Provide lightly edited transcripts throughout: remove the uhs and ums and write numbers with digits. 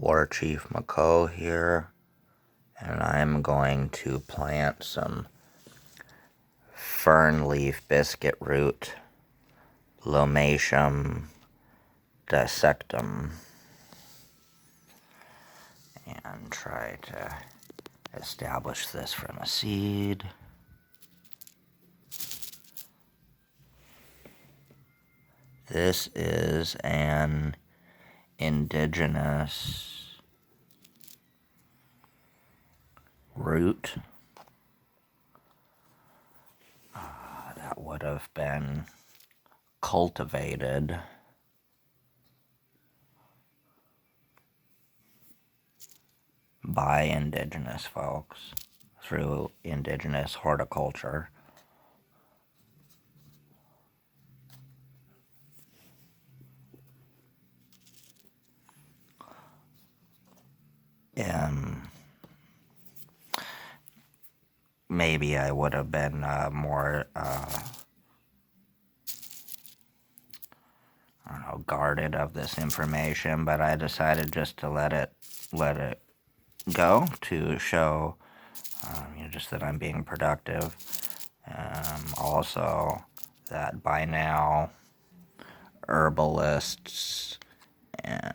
War Chief McCoe here, and I'm going to plant some Fernleaf biscuit root, Lomatium, Dissectum, and try to establish this from a seed. This is an indigenous root that would have been cultivated by indigenous folks through indigenous horticulture. Maybe I would have been more, guarded of this information, but I decided just to let it go to show, just that I'm being productive. Also, that by now, herbalists and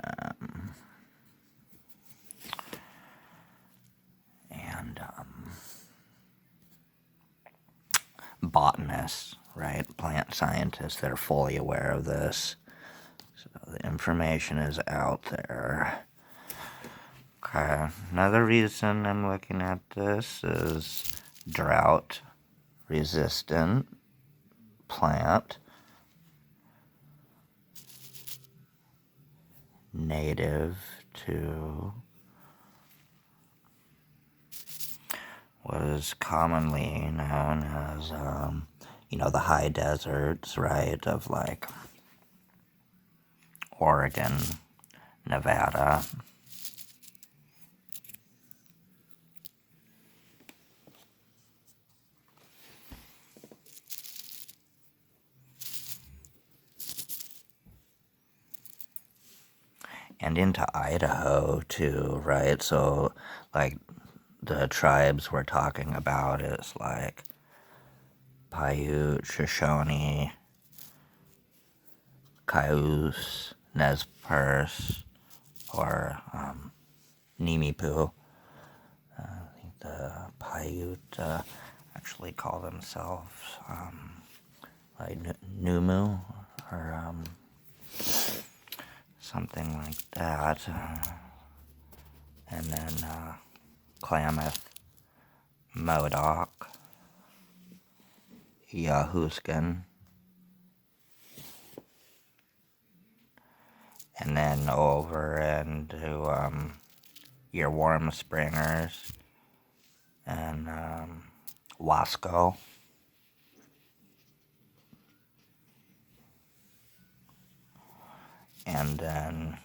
botanists, right, plant scientists, they're fully aware of this. So the information is out there. Okay, another reason I'm looking at this is drought resistant plant, native to what is commonly known as, the high deserts, right, of like Oregon, Nevada. And into Idaho too, right? So like the tribes we're talking about is like Paiute, Shoshone, Cayuse, Nez Perce, or Nimipu. I think the Paiute actually call themselves like Numu or something like that. And then Klamath, Modoc, Yahuskin, and then over into your Warm Springers and Wasco. And then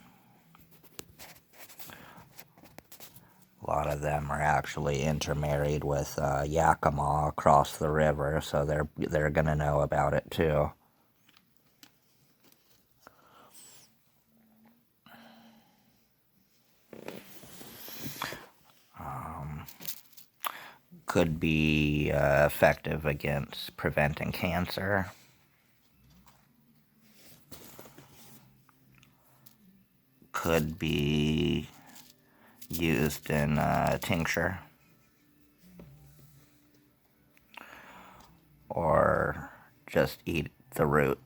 a lot of them are actually intermarried with Yakima across the river, so they're gonna know about it too. Could be effective against preventing cancer. Could be used in tincture, or just eat the root.